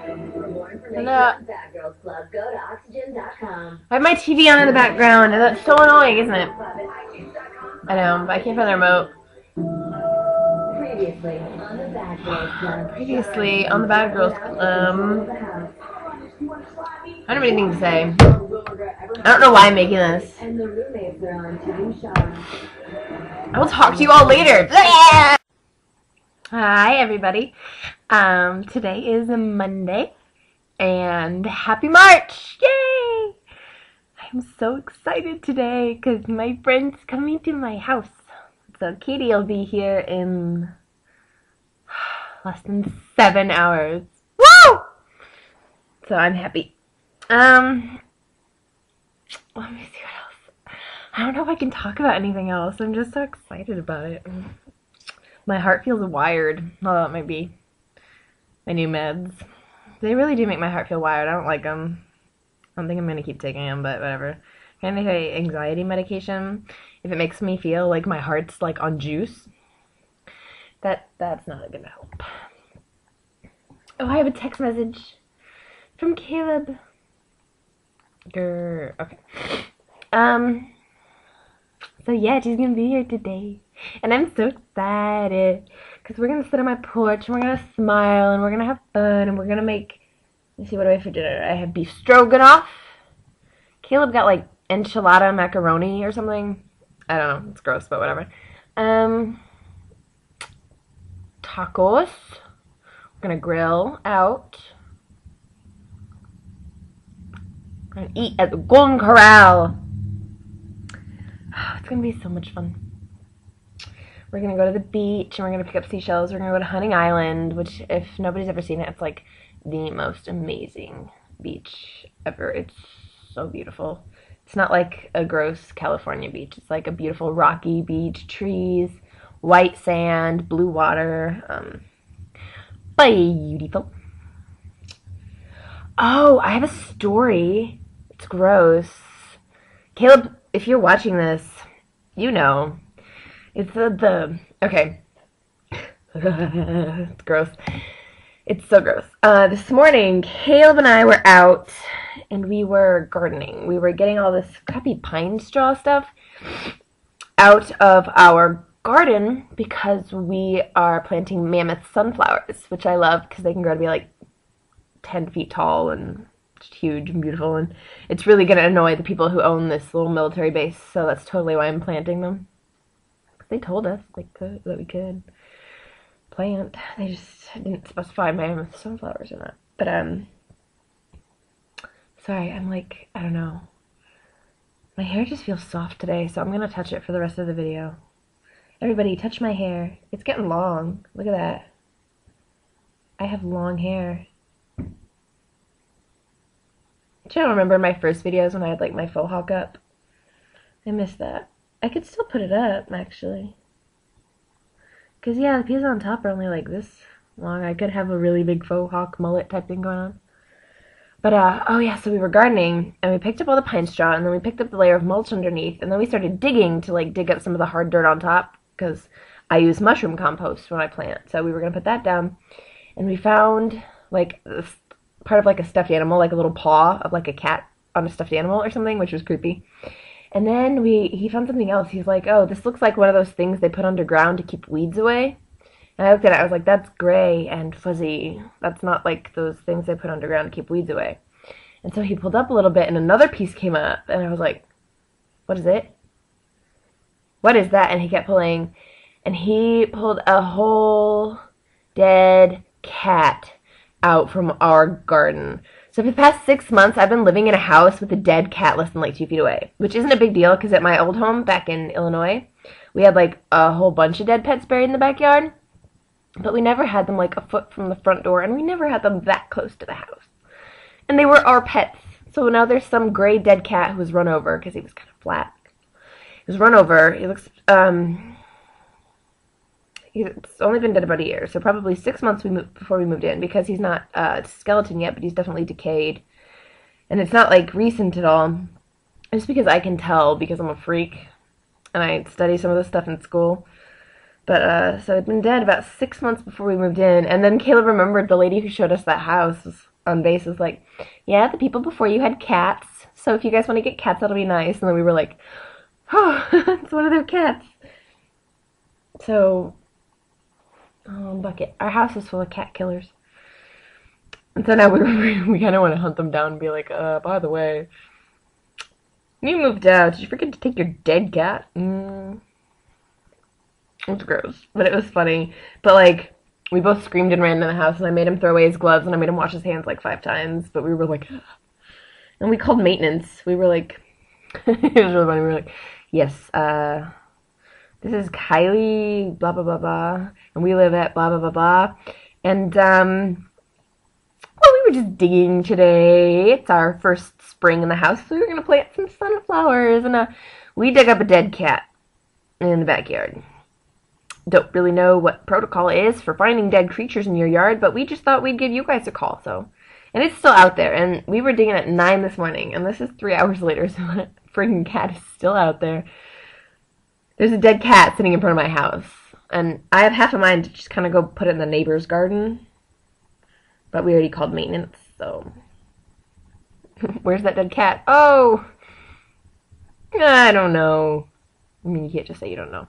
Hello. I have my TV on in the background, and that's so annoying, isn't it? I know, but I can't find the remote. Previously on the Bad Girls Club. I don't have anything to say. I don't know why I'm making this. I will talk to you all later. Hi, everybody. Today is a Monday, and happy March! Yay! I'm so excited today because my friend's coming to my house. So Katie will be here in less than 7 hours. Woo! So I'm happy. Let me see what else. I don't know if I can talk about anything else. I'm just so excited about it. My heart feels wired. Well, that might be my new meds. They really do make my heart feel wired. I don't like them. I don't think I'm going to keep taking them, but whatever. Kind of like anxiety medication. If it makes me feel like my heart's like on juice, that's not going to help. Oh, I have a text message from Caleb. Grr. Okay. So yeah, she's going to be here today. And I'm so excited. Because we're going to sit on my porch, and we're going to smile, and we're going to have fun, and we're going to make... Let's see, what do I have for dinner? I have beef stroganoff. Caleb got, like, enchilada macaroni or something. I don't know. It's gross, but whatever. Tacos. We're going to grill out. We're going to eat at the Golden Corral. Oh, it's going to be so much fun. We're going to go to the beach, and we're going to pick up seashells. We're going to go to Hunting Island, which, if nobody's ever seen it, it's like the most amazing beach ever. It's so beautiful. It's not like a gross California beach. It's like a beautiful rocky beach, trees, white sand, blue water. Beautiful. Oh, I have a story. It's gross. Caleb, if you're watching this, you know. It's okay. It's gross. It's so gross. This morning, Caleb and I were out, and we were gardening. We were getting all this crappy pine straw stuff out of our garden because we are planting mammoth sunflowers, which I love because they can grow to be like 10 feet tall and just huge and beautiful. And it's really going to annoy the people who own this little military base, so that's totally why I'm planting them. They told us that we could plant. They just didn't specify mammoth sunflowers or not. But, sorry, I'm like, I don't know. My hair just feels soft today, so I'm going to touch it for the rest of the video. Everybody, touch my hair. It's getting long. Look at that. I have long hair. Do you remember my first videos when I had, like, my faux hawk up? I miss that. I could still put it up, actually. Because, yeah, the pieces on top are only like this long. I could have a really big faux hawk mullet type thing going on. But, oh yeah, so we were gardening, and we picked up all the pine straw, and then we picked up the layer of mulch underneath, and then we started digging to, like, dig up some of the hard dirt on top, because I use mushroom compost when I plant. So we were going to put that down, and we found, like, part of, like, a stuffed animal, like a little paw of, like, a cat on a stuffed animal or something, which was creepy. And then he found something else. He's like, oh, this looks like one of those things they put underground to keep weeds away. And I looked at it, I was like, that's gray and fuzzy. That's not like those things they put underground to keep weeds away. And so he pulled up a little bit, and another piece came up, and I was like, what is it? What is that? And he kept pulling, and he pulled a whole dead cat out from our garden. So for the past 6 months, I've been living in a house with a dead cat less than like 2 feet away, which isn't a big deal because at my old home back in Illinois, we had like a whole bunch of dead pets buried in the backyard, but we never had them like a foot from the front door, and we never had them that close to the house. And they were our pets. So now there's some gray dead cat who was run over because he was kind of flat. He was run over. He looks, it's only been dead about a year, so probably 6 months before we moved in, because he's not a skeleton yet, but he's definitely decayed. And it's not, like, recent at all. Just because I can tell, because I'm a freak, and I study some of this stuff in school. But, so it'd been dead about 6 months before we moved in, and then Caleb remembered the lady who showed us that house was on base was like, yeah, the people before you had cats, so if you guys want to get cats, that'll be nice. And then we were like, oh, it's one of their cats. So, Bucket, our house is full of cat killers. And so now we kind of want to hunt them down and be like, by the way, you moved out. Did you forget to take your dead cat? It was gross, but it was funny. But, like, we both screamed and ran in the house, and I made him throw away his gloves, and I made him wash his hands, like, 5 times. But we were like, and we called maintenance. We were like, it was really funny. We were like, yes, this is Kylie, blah, blah, blah, blah, and we live at blah, blah, blah, blah. And, well, we were just digging today. It's our first spring in the house, so we were going to plant some sunflowers, and we dug up a dead cat in the backyard. Don't really know what protocol is for finding dead creatures in your yard, but we just thought we'd give you guys a call, so. And it's still out there, and we were digging at 9 this morning, and this is 3 hours later, so that freaking cat is still out there. There's a dead cat sitting in front of my house, and I have half a mind to just kind of go put it in the neighbor's garden, but we already called maintenance, so. Where's that dead cat? Oh! I don't know. I mean, you can't just say you don't know.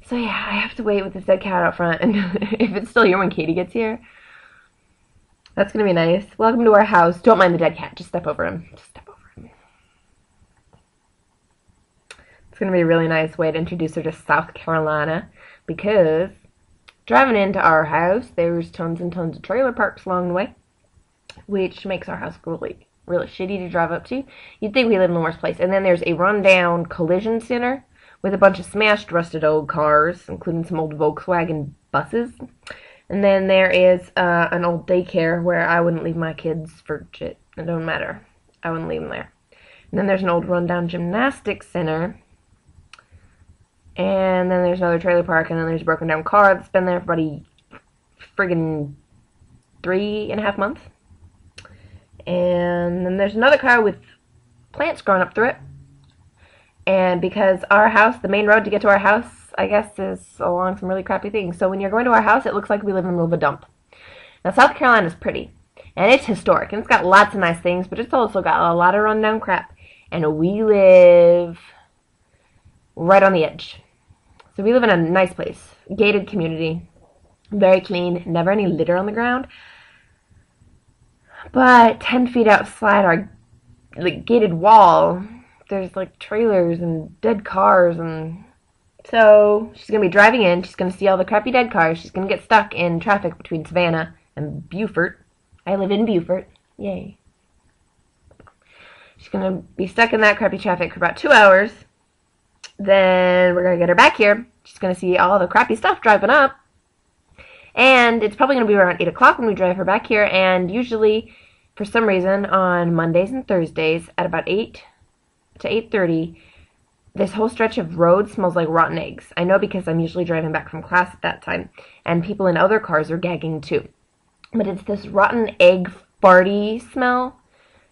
So yeah, I have to wait with this dead cat out front, and if it's still here when Katie gets here, that's going to be nice. Welcome to our house. Don't mind the dead cat. Just step over him. Just step over him. It's going to be a really nice way to introduce her to South Carolina, because driving into our house, there's tons and tons of trailer parks along the way, which makes our house really, really shitty to drive up to. You'd think we live in the worst place. And then there's a rundown collision center with a bunch of smashed, rusted old cars, including some old Volkswagen buses. And then there is an old daycare where I wouldn't leave my kids for shit. It don't matter. I wouldn't leave them there. And then there's an old rundown gymnastics center. And then there's another trailer park, and then there's a broken down car that's been there for about a friggin' 3.5 months. And then there's another car with plants growing up through it. And because our house, the main road to get to our house, I guess, is along some really crappy things. So when you're going to our house, it looks like we live in the middle of a dump. Now, South Carolina's pretty, and it's historic, and it's got lots of nice things, but it's also got a lot of rundown crap. And we live right on the edge. So we live in a nice place, gated community, very clean, never any litter on the ground. But 10 feet outside our gated wall, there's like trailers and dead cars, and so she's going to be driving in, she's going to see all the crappy dead cars, she's going to get stuck in traffic between Savannah and Beaufort. I live in Beaufort. Yay. She's going to be stuck in that crappy traffic for about 2 hours. Then we're going to get her back here. She's going to see all the crappy stuff driving up. And it's probably going to be around 8 o'clock when we drive her back here. And usually, for some reason, on Mondays and Thursdays at about 8 to 8:30, this whole stretch of road smells like rotten eggs. I know because I'm usually driving back from class at that time. And people in other cars are gagging too. But it's this rotten egg farty smell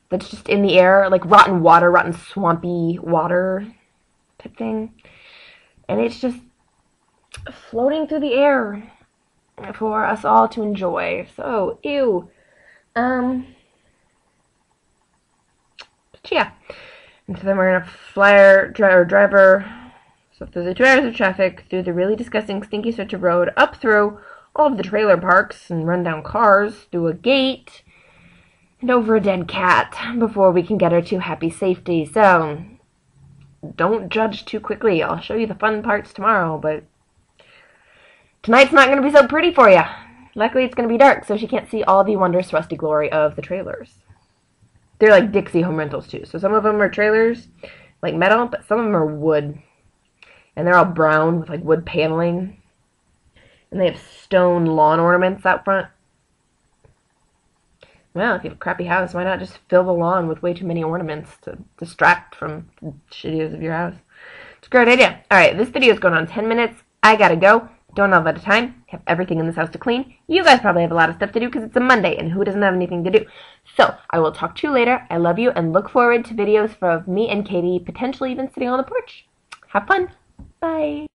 that's just in the air. Like rotten water, rotten swampy water type thing. And it's just floating through the air for us all to enjoy. So, ew. But yeah. And so then we're going to fly our driver, so through the 2 hours of traffic, through the really disgusting, stinky stretch of road, up through all of the trailer parks and rundown cars, through a gate, and over a dead cat before we can get her to happy safety. So, don't judge too quickly. I'll show you the fun parts tomorrow, but tonight's not going to be so pretty for you. Luckily, it's going to be dark, so she can't see all the wondrous rusty glory of the trailers. They're like Dixie home rentals, too. So some of them are trailers, like metal, but some of them are wood. And they're all brown with, like, wood paneling. And they have stone lawn ornaments out front. Well, if you have a crappy house, why not just fill the lawn with way too many ornaments to distract from the shittiness of your house? It's a great idea. Alright, this video is going on 10 minutes. I gotta go. Don't have a lot of time. Have everything in this house to clean. You guys probably have a lot of stuff to do because it's a Monday, and who doesn't have anything to do? So, I will talk to you later. I love you, and look forward to videos of me and Katie potentially even sitting on the porch. Have fun. Bye.